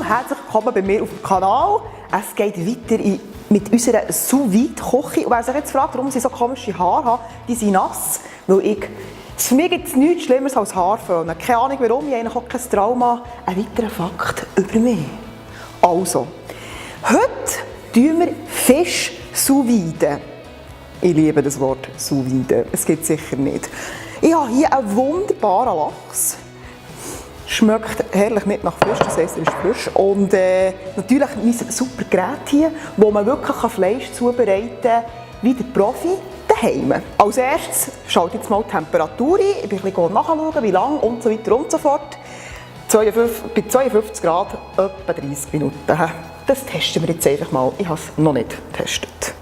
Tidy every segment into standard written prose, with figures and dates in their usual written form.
herzlich willkommen bei mir auf dem Kanal. Es geht weiter mit unserer Sous-Vide-Küche. Und wer sich jetzt fragt, warum ich so komische Haare habe, die sind nass, weil für mich gibt es nichts Schlimmeres als Haarföhnen. Keine Ahnung warum, ich habe eigentlich auch kein Trauma. Ein weiterer Fakt über mich. Also, heute tun wir Fisch sous-vide. Ich liebe das Wort sous-vide, es gibt es sicher nicht. Ich habe hier einen wunderbaren Lachs. Schmeckt herrlich nicht nach Fisch, das heisst, er ist frisch. Und natürlich mein super Gerät hier, wo man wirklich Fleisch zubereiten kann, wie der Profi daheim. Als erstes schalte ich jetzt mal die Temperatur ein. Ich bin ein bisschen nachschauen, wie lange und so weiter und so fort. Bei 52 Grad etwa 30 Minuten. Das testen wir jetzt einfach mal. Ich habe es noch nicht getestet.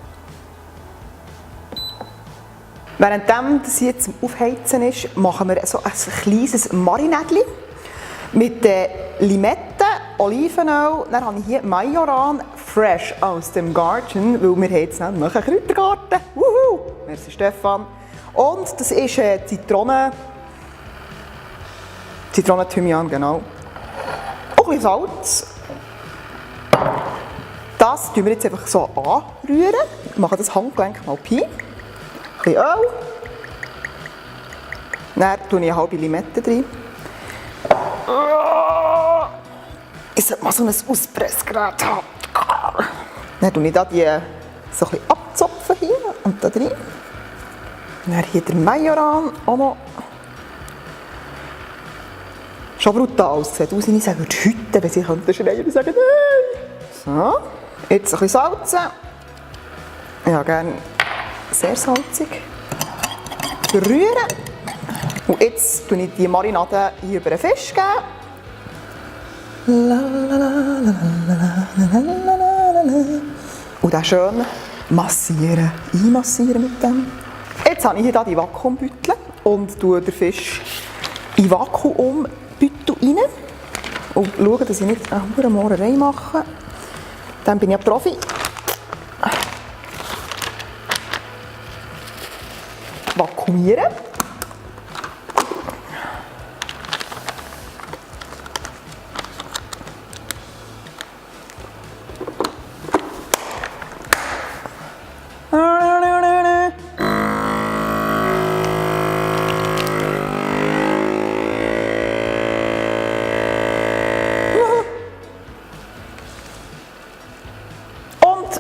Währenddem das jetzt Aufheizen ist, machen wir so ein kleines Marinädchen mit Limette, Olivenöl. Dann habe ich hier Majoran, fresh aus dem Garten, weil wir haben jetzt nämlich einen Kräutergarten. Wuhu! Merci Stefan. Und das ist Zitronen-Thymian, genau. Auch ein bisschen Salz. Das tun wir jetzt einfach so anrühren. Wir machen das Handgelenk mal Pi. Ein bisschen Öl. Dann tue ich eine halbe Limette rein. Ich sollte mal so ein Auspressgerät haben. Dann tue ich da die so ein bisschen abzupfen hier und da drin. Dann hier der Majoran auch noch. Schon brutal. Es sieht aus, wie ich sagen würde, hüten, wenn sie schreien und sagen, nein. So, jetzt ein bisschen salzen. Ich habe gerne sehr salzig. Rühren. Und jetzt gebe ich die Marinade hier über den Fisch. Und dann schön massieren, einmassieren mit dem. Jetzt habe ich hier die Vakuumbeutel und tue den Fisch in den Vakuumbeutel rein. Und schaue, dass ich nicht eine Mohrerei mache. Dann bin ich ein Profi. Vakuumieren.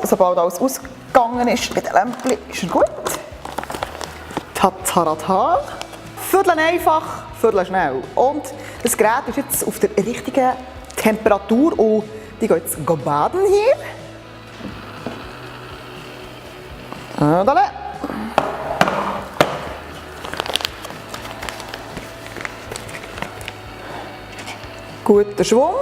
Sobald alles ausgegangen ist mit dem Lämpchen, ist er gut. Tatarata. Viertel einfach, viertel schnell. Und das Gerät ist jetzt auf der richtigen Temperatur und die geht jetzt baden hier. Guter Schwung.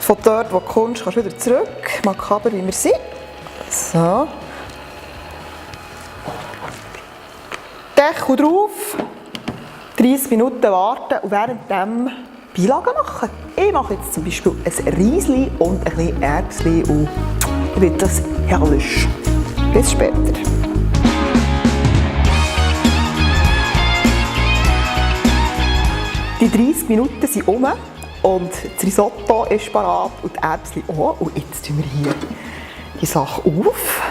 Von dort, wo du kommst, kannst du wieder zurück. Makaber, wie wir sind. So. Deckel drauf. 30 Minuten warten und währenddem Beilagen machen. Ich mache jetzt zum Beispiel ein Riesli und ein bisschen Erbsli und ich finde das herrlich. Bis später. Die 30 Minuten sind um. Und das Risotto ist parat und die Erbsen auch. Und jetzt tun wir hier die Sache auf.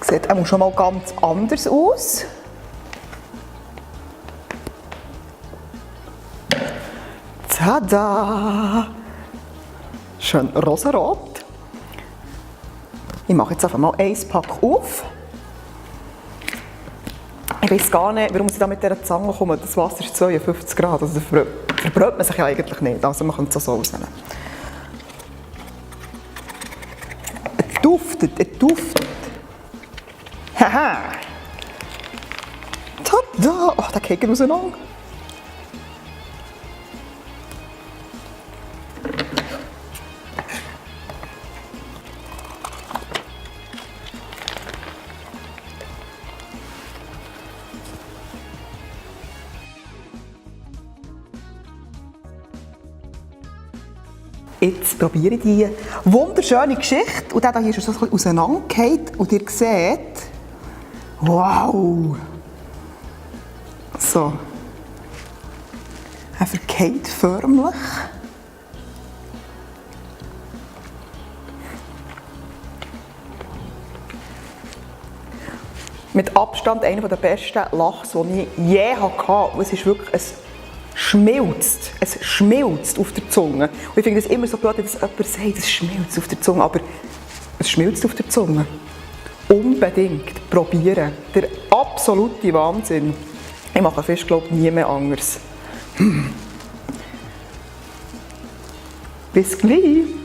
Sieht auch schon mal ganz anders aus. Tada! Schön rosarot. Ich mache jetzt einfach mal ein Pack auf. Ich weiß gar nicht, warum ich da mit dieser Zange komme. Das Wasser ist 52 Grad, also da verbrät man sich ja eigentlich nicht. Also man könnte es so rausnehmen. Er duftet. Haha! Tada! Oh, der geht auseinander. Jetzt probiere ich diese wunderschöne Geschichte. Und der hier ist schon so ein bisschen auseinandergefallen. Und ihr seht, Wow! So. Er verkeilt förmlich. Mit Abstand einer der besten Lachs, die ich je hatte. Es ist wirklich, es schmilzt auf der Zunge. Und ich finde es immer so blöd, dass jemand sagt, es schmilzt auf der Zunge, aber es schmilzt auf der Zunge. Unbedingt probieren. Der absolute Wahnsinn. Ich mache Fisch, glaube ich, nie mehr anders. Bis gleich.